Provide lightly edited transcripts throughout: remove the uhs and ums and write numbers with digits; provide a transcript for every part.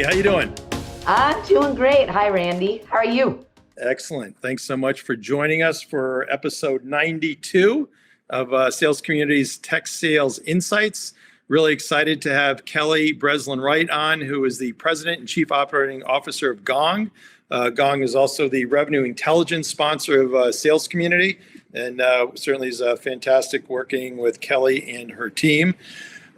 How you doing? I'm doing great. Hi, Randy. How are you? Excellent. Thanks so much for joining us for episode 92 of Sales Community's Tech Sales Insights. Really excited to have Kelly Breslin Wright on, who is the President and Chief Operating Officer of Gong. Gong is also the Revenue Intelligence sponsor of Sales Community, and certainly is fantastic working with Kelly and her team.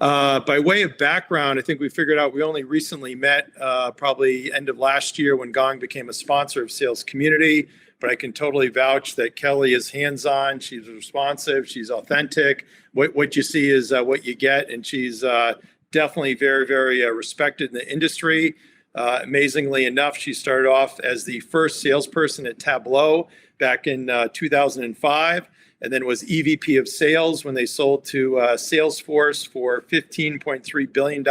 By way of background, I think we figured out we only recently met probably end of last year when Gong became a sponsor of Sales Community, but I can totally vouch that Kelly is hands-on, she's responsive, she's authentic. What you see is what you get, and she's definitely very, very respected in the industry. Amazingly enough, she started off as the first salesperson at Tableau back in 2005. And then was EVP of sales when they sold to Salesforce for $15.3 billion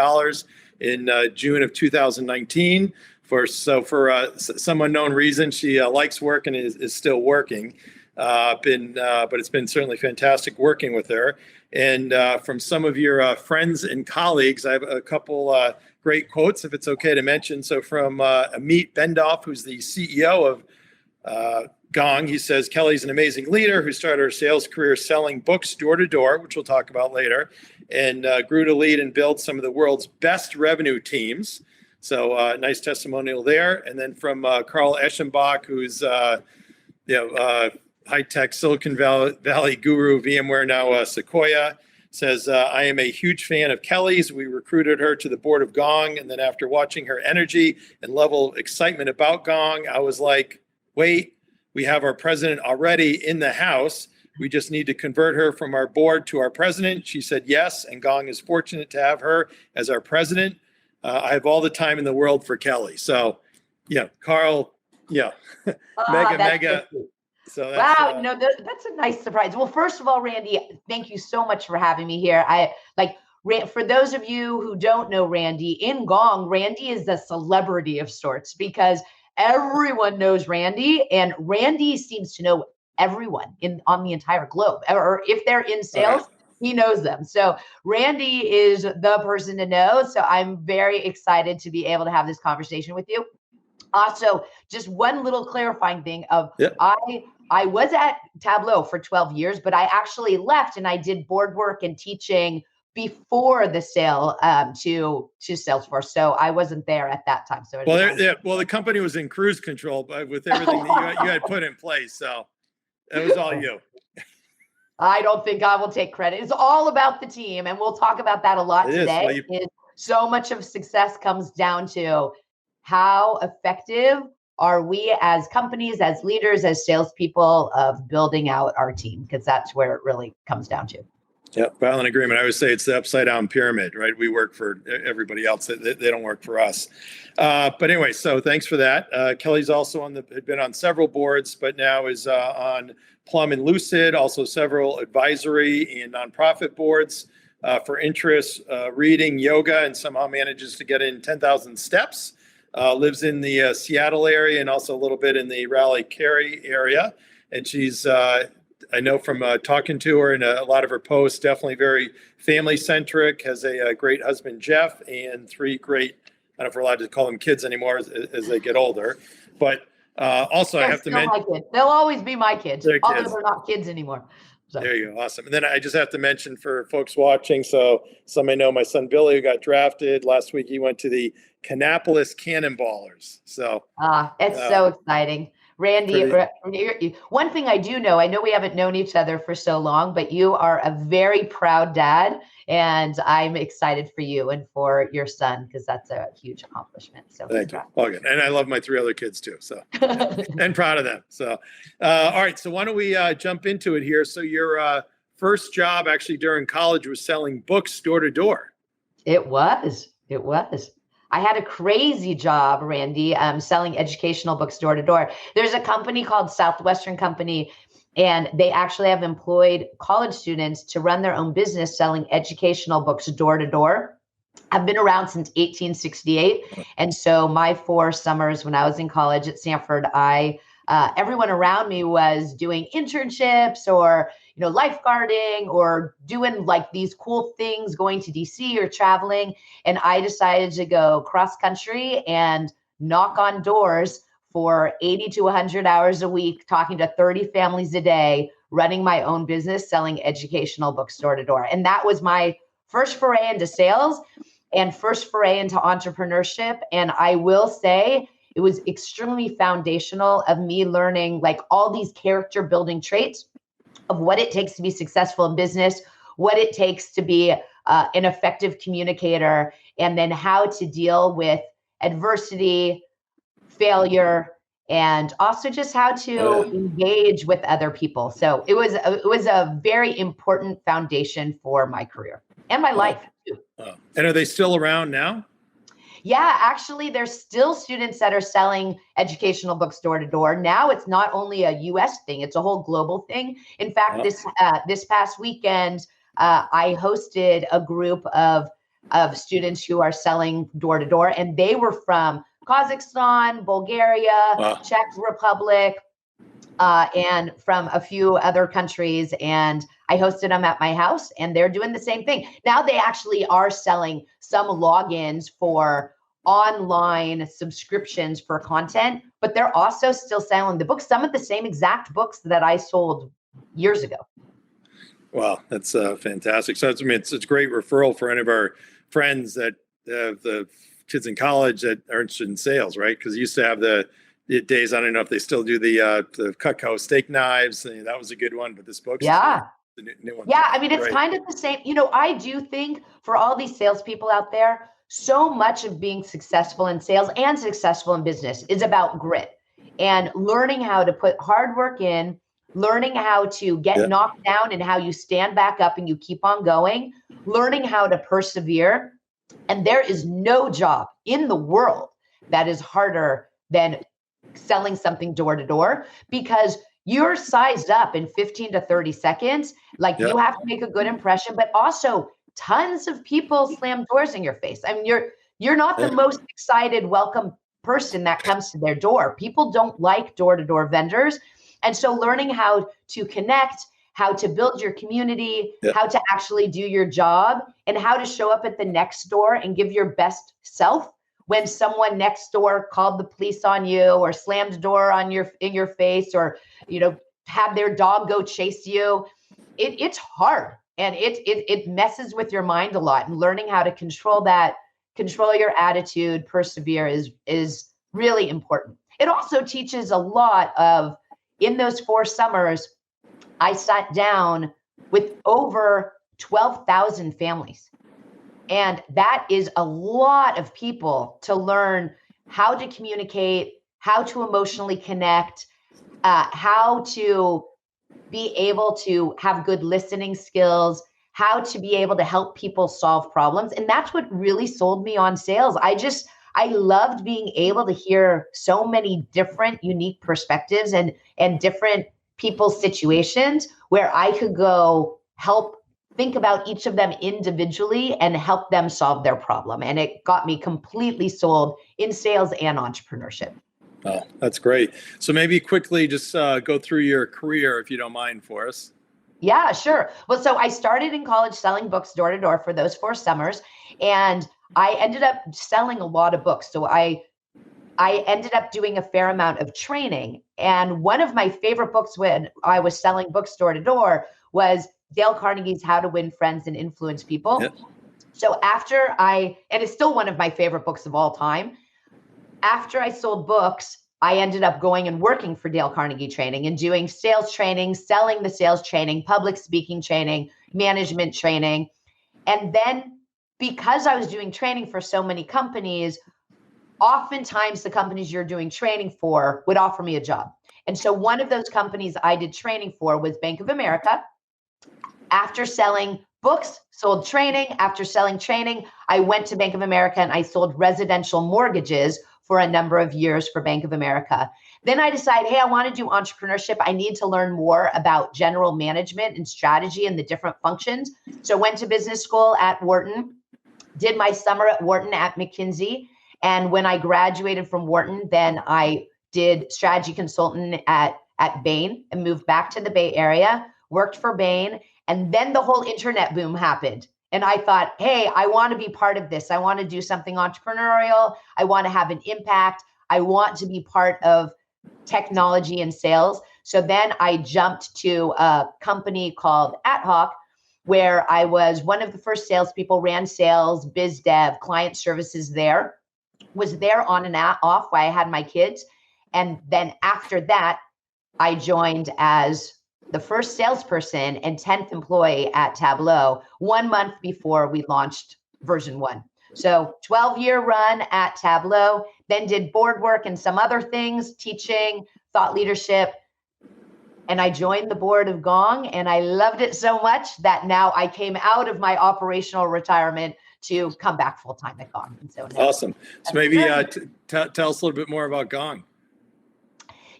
in June of 2019. For some unknown reason, she likes work and is still working. But it's been certainly fantastic working with her. And from some of your friends and colleagues, I have a couple great quotes, if it's okay to mention. So from Amit Bendoff, who's the CEO of Gong, he says, Kelly's an amazing leader who started her sales career selling books door to door, which we'll talk about later, and grew to lead and build some of the world's best revenue teams. So nice testimonial there. And then from Carl Eschenbach, who's high-tech Silicon Valley guru, VMware, now Sequoia, says, I am a huge fan of Kelly's. We recruited her to the board of Gong. And then after watching her energy and level of excitement about Gong, I was like, wait, we have our president already in the house. We just need to convert her from our board to our president. She said yes, and Gong is fortunate to have her as our president. I have all the time in the world for Kelly. So, yeah, Carl, yeah, mega. So that's, wow, that's a nice surprise. Well, first of all, Randy, thank you so much for having me here. For those of you who don't know Randy, in Gong, Randy is a celebrity of sorts because everyone knows Randy, and Randy seems to know everyone on the entire globe. Or if they're in sales, he knows them. So Randy is the person to know. So I'm very excited to be able to have this conversation with you. Also, just one little clarifying thing I was at Tableau for 12 years, but I actually left and I did board work and teaching before the sale to Salesforce. So I wasn't there at that time. So the company was in cruise control, but with everything that you had put in place. So it was all you. I don't think I will take credit. It's all about the team. And we'll talk about that a lot today. So much of success comes down to how effective are we as companies, as leaders, as salespeople of building out our team, because that's where it really comes down to. Yeah, violent agreement. I always say it's the upside down pyramid, right? We work for everybody else. They don't work for us. But anyway, so thanks for that. Kelly's also had been on several boards, but now is on Plum and Lucid, also several advisory and nonprofit boards for interests, reading, yoga, and somehow manages to get in 10,000 steps. Lives in the Seattle area and also a little bit in the Raleigh-Cary area. And she's I know from talking to her and a lot of her posts, definitely very family-centric, has a great husband, Jeff, and three great, I don't know if we're allowed to call them kids anymore as they get older. But also I have to mention— they'll always be my kids, although kids. They're not kids anymore. So. There you go. Awesome. And then I just have to mention for folks watching, so some may know my son Billy, who got drafted last week, he went to the Kannapolis Cannonballers. So it's so exciting. Randy, one thing I do know, I know we haven't known each other for so long, but you are a very proud dad, and I'm excited for you and for your son because that's a huge accomplishment. So thank you. All good. And I love my three other kids too, so and proud of them. So all right, so why don't we jump into it here? So your first job actually during college was selling books door to door. It was. I had a crazy job, Randy, selling educational books door to door. There's a company called Southwestern Company, and they actually have employed college students to run their own business selling educational books door to door. I've been around since 1868. And so my 4 summers when I was in college at Stanford, I everyone around me was doing internships or, lifeguarding or doing like these cool things, going to DC or traveling. And I decided to go cross country and knock on doors for 80 to 100 hours a week, talking to 30 families a day, running my own business, selling educational books door to door. And that was my first foray into sales and first foray into entrepreneurship. And I will say it was extremely foundational of me learning like all these character building traits of what it takes to be successful in business, what it takes to be an effective communicator, and then how to deal with adversity, failure, and also just how to engage with other people. So it was a very important foundation for my career and my life too. And are they still around now? Yeah, actually, there's still students that are selling educational books door to door. Now it's not only a US thing, it's a whole global thing. In fact, this past weekend, I hosted a group of students who are selling door to door, and they were from Kazakhstan, Bulgaria, Czech Republic, and from a few other countries. And I hosted them at my house, and they're doing the same thing. Now they actually are selling some logins for online subscriptions for content, but they're also still selling the books, some of the same exact books that I sold years ago. Wow, that's fantastic. So it's a great referral for any of our friends that have the kids in college that are interested in sales, right? Because you used to have the days, I don't know if they still do the Cutco steak knives. That was a good one, but this book's the new one. Yeah, I mean, it's kind of the same. I do think for all these salespeople out there, so much of being successful in sales and successful in business is about grit and learning how to put hard work in, learning how to get knocked down and how you stand back up and you keep on going, learning how to persevere. And there is no job in the world that is harder than selling something door to door, because you're sized up in 15 to 30 seconds. Like you have to make a good impression, but also tons of people slam doors in your face. I mean, you're not the most excited, welcome person that comes to their door. People don't like door to door vendors. And so learning how to connect, how to build your community, how to actually do your job, and how to show up at the next door and give your best self when someone next door called the police on you or slammed a door on in your face, or had their dog go chase you. It's hard, and it messes with your mind a lot. And learning how to control your attitude, persevere is really important. It also teaches a lot of, in those 4 summers, I sat down with over 12,000 families. And that is a lot of people to learn how to communicate, how to emotionally connect, how to be able to have good listening skills, how to be able to help people solve problems. And that's what really sold me on sales. I loved being able to hear so many different unique perspectives and different people's situations where I could go help think about each of them individually and help them solve their problem. And it got me completely sold in sales and entrepreneurship. Oh, that's great. So maybe quickly just go through your career, if you don't mind, for us. Yeah, sure. Well, so I started in college selling books door to door for those 4 summers, and I ended up selling a lot of books. So I ended up doing a fair amount of training. And one of my favorite books when I was selling books door to door was Dale Carnegie's How to Win Friends and Influence People. Yep. So and it's still one of my favorite books of all time. After I sold books, I ended up going and working for Dale Carnegie Training and doing sales training, selling the sales training, public speaking training, management training. And then because I was doing training for so many companies, oftentimes the companies you're doing training for would offer me a job. And so one of those companies I did training for was Bank of America. After selling books, sold training. After selling training, I went to Bank of America and I sold residential mortgages for a number of years for Bank of America. Then I decided, hey, I want to do entrepreneurship. I need to learn more about general management and strategy and the different functions. So I went to business school at Wharton, did my summer at Wharton at McKinsey. And when I graduated from Wharton, then I did strategy consultant at Bain and moved back to the Bay Area, worked for Bain. And then the whole internet boom happened. And I thought, hey, I want to be part of this. I want to do something entrepreneurial. I want to have an impact. I want to be part of technology and sales. So then I jumped to a company called AtHawk, where I was one of the first salespeople, ran sales, biz dev, client services there, was there on and off while I had my kids. And then after that, I joined as the first salesperson and 10th employee at Tableau 1 month before we launched version 1. So 12-year run at Tableau, then did board work and some other things, teaching, thought leadership. And I joined the board of Gong, and I loved it so much that now I came out of my operational retirement to come back full-time at Gong. And so awesome. So maybe tell us a little bit more about Gong.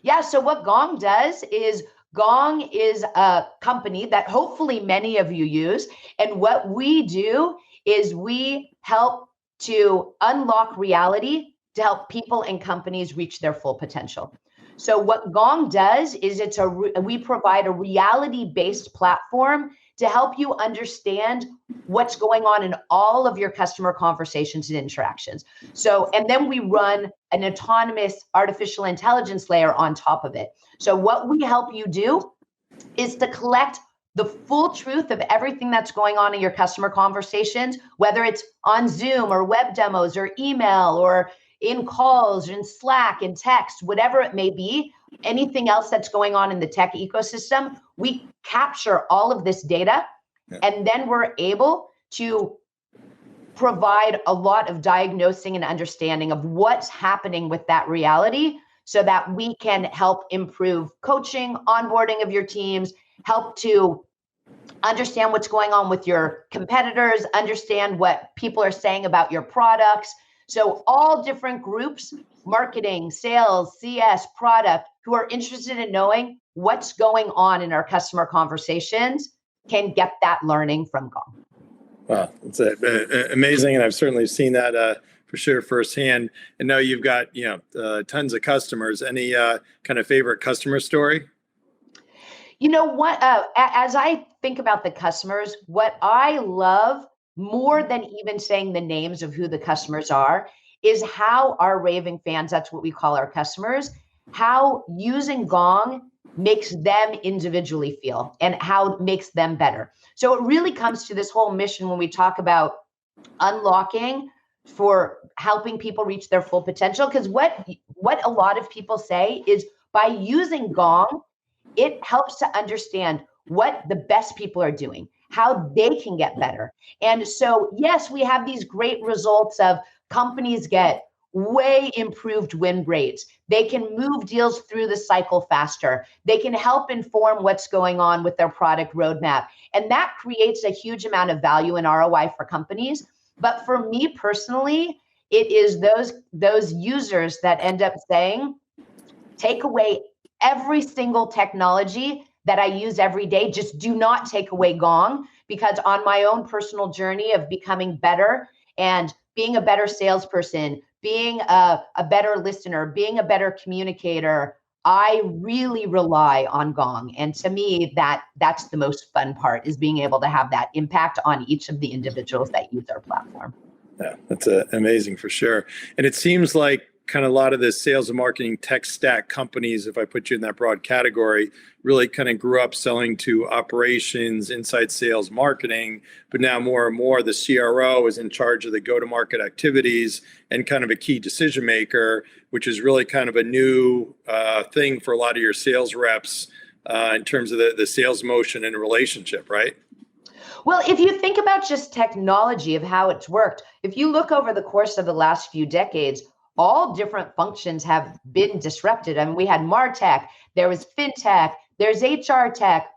Yeah, so what Gong does is Gong is a company that hopefully many of you use. And what we do is we help to unlock reality to help people and companies reach their full potential. So what Gong does is we provide a reality-based platform to help you understand what's going on in all of your customer conversations and interactions. So, and then we run an autonomous artificial intelligence layer on top of it. So what we help you do is to collect the full truth of everything that's going on in your customer conversations, whether it's on Zoom or web demos or email or in calls, in Slack, in text, whatever it may be, anything else that's going on in the tech ecosystem, we capture all of this data, and then we're able to provide a lot of diagnosing and understanding of what's happening with that reality so that we can help improve coaching, onboarding of your teams, help to understand what's going on with your competitors, understand what people are saying about your products. So all different groups, marketing, sales, CS, product, who are interested in knowing what's going on in our customer conversations can get that learning from Gong. Wow, it's amazing. And I've certainly seen that for sure firsthand. And now you've got, tons of customers. Any kind of favorite customer story? You know what, as I think about the customers, what I love more than even saying the names of who the customers are is how our raving fans, that's what we call our customers, how using Gong makes them individually feel and how it makes them better. So it really comes to this whole mission when we talk about unlocking for helping people reach their full potential. Because what a lot of people say is by using Gong, it helps to understand what the best people are doing, how they can get better. And so, yes, we have these great results of companies get way improved win rates. They can move deals through the cycle faster. They can help inform what's going on with their product roadmap. And that creates a huge amount of value in ROI for companies. But for me personally, it is those users that end up saying, take away every single technology that I use every day. Just do not take away Gong, because on my own personal journey of becoming better and being a better salesperson, being a better listener, being a better communicator, I really rely on Gong. And to me, that's the most fun part, is being able to have that impact on each of the individuals that use our platform. Yeah, that's amazing for sure. And it seems like kind of a lot of the sales and marketing tech stack companies, if I put you in that broad category, really kind of grew up selling to operations, inside sales, marketing, but now more and more the CRO is in charge of the go-to-market activities and kind of a key decision maker, which is really kind of a new thing for a lot of your sales reps in terms of the sales motion and relationship, right? Well, if you think about just technology of how it's worked, if you look over the course of the last few decades, all different functions have been disrupted. I mean, we had MarTech, there was FinTech, there's HR tech,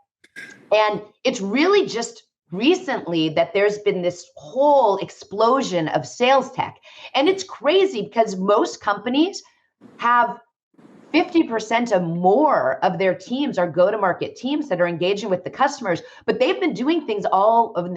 and it's really just recently that there's been this whole explosion of sales tech. And it's crazy because most companies have 50% or more of their teams are go-to-market teams that are engaging with the customers, but they've been doing things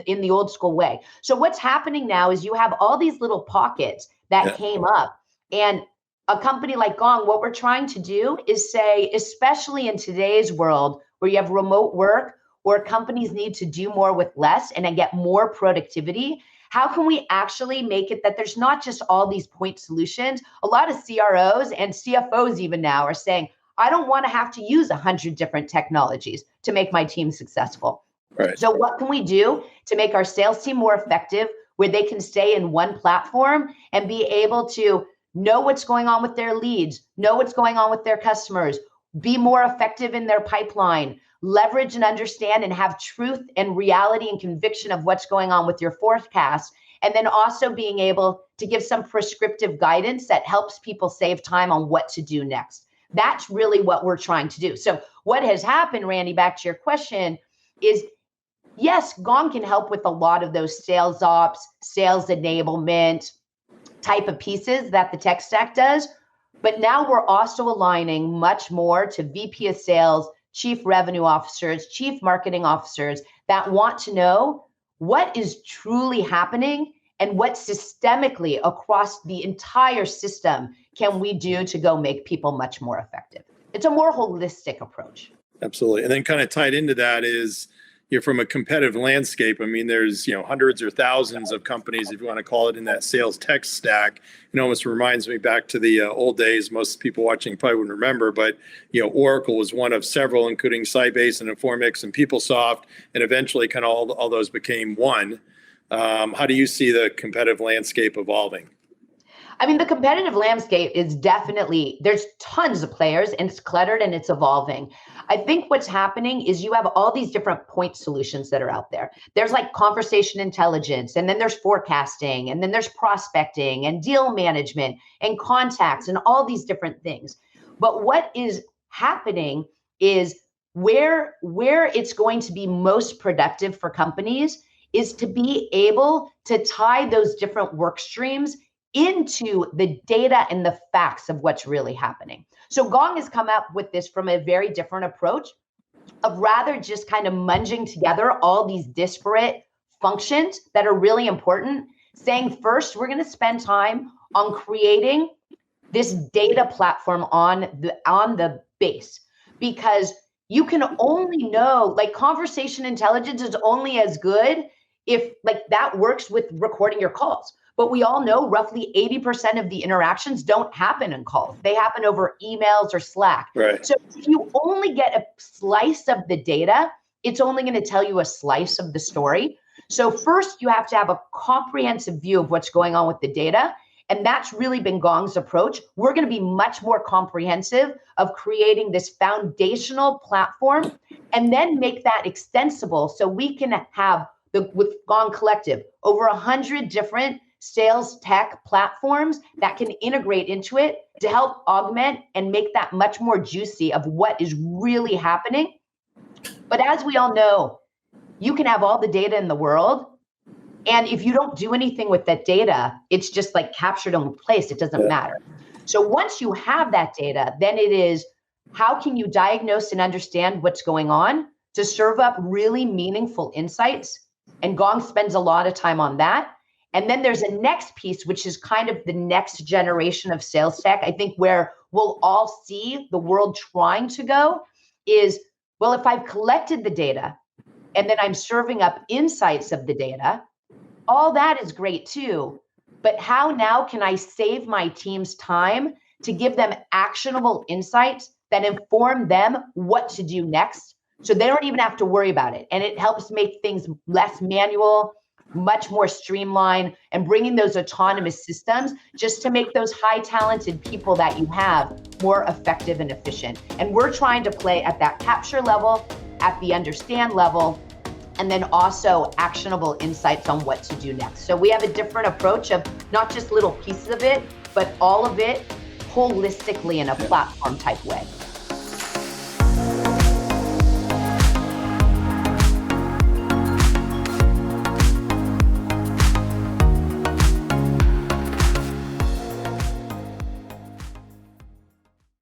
in the old school way. So what's happening now is you have all these little pockets that came up, and a company like Gong, what we're trying to do is say, especially in today's world where you have remote work, where companies need to do more with less and then get more productivity, how can we actually make it that there's not just all these point solutions? A lot of CROs and CFOs even now are saying, I don't want to have to use 100 different technologies to make my team successful. Right. So what can we do to make our sales team more effective, where they can stay in one platform and be able to know what's going on with their leads, know what's going on with their customers, be more effective in their pipeline, leverage and understand and have truth and reality and conviction of what's going on with your forecast, and then also being able to give some prescriptive guidance that helps people save time on what to do next. That's really what we're trying to do. So what has happened, Randy, back to your question, is yes, Gong can help with a lot of those sales ops, sales enablement type of pieces that the tech stack does. But now we're also aligning much more to VP of sales, chief revenue officers, chief marketing officers that want to know what is truly happening and what systemically across the entire system can we do to go make people much more effective. It's a more holistic approach. Absolutely. And then kind of tied into that is, from a competitive landscape, I mean, there's, hundreds or thousands of companies, if you want to call it, in that sales tech stack. It almost reminds me back to the old days. Most people watching probably wouldn't remember, but, Oracle was one of several, including Sybase and Informix and PeopleSoft, and eventually kind of all those became one. How do you see the competitive landscape evolving? I mean, the competitive landscape is definitely, there's tons of players and it's cluttered and it's evolving. I think what's happening is you have all these different point solutions that are out there. There's like conversation intelligence, and then there's forecasting, and then there's prospecting and deal management and contacts and all these different things. But what is happening is where it's going to be most productive for companies is to be able to tie those different work streams into the data and the facts of what's really happening. So Gong has come up with this from a very different approach of rather just kind of munging together all these disparate functions that are really important, saying first, we're going to spend time on creating this data platform on the base, because you can only know, like, conversation intelligence is only as good if like that works with recording your calls. But we all know roughly 80% of the interactions don't happen in calls. They happen over emails or Slack. Right. So if you only get a slice of the data, it's only going to tell you a slice of the story. So first, you have to have a comprehensive view of what's going on with the data. And that's really been Gong's approach. We're going to be much more comprehensive of creating this foundational platform and then make that extensible so we can have, with Gong Collective, over 100 different sales tech platforms that can integrate into it to help augment and make that much more juicy of what is really happening. But as we all know, you can have all the data in the world, and if you don't do anything with that data, it's just like captured and placed. It doesn't matter. So once you have that data, then it is, how can you diagnose and understand what's going on to serve up really meaningful insights? And Gong spends a lot of time on that. And then there's a next piece, which is kind of the next generation of sales tech. I think where we'll all see the world trying to go is, well, if I've collected the data and then I'm serving up insights of the data, all that is great too. But how now can I save my team's time to give them actionable insights that inform them what to do next, so they don't even have to worry about it? And it helps make things less manual, much more streamlined, and bringing those autonomous systems just to make those high talented people that you have more effective and efficient. And we're trying to play at that capture level, at the understand level, and then also actionable insights on what to do next. So we have a different approach of not just little pieces of it, but all of it holistically in a platform type way.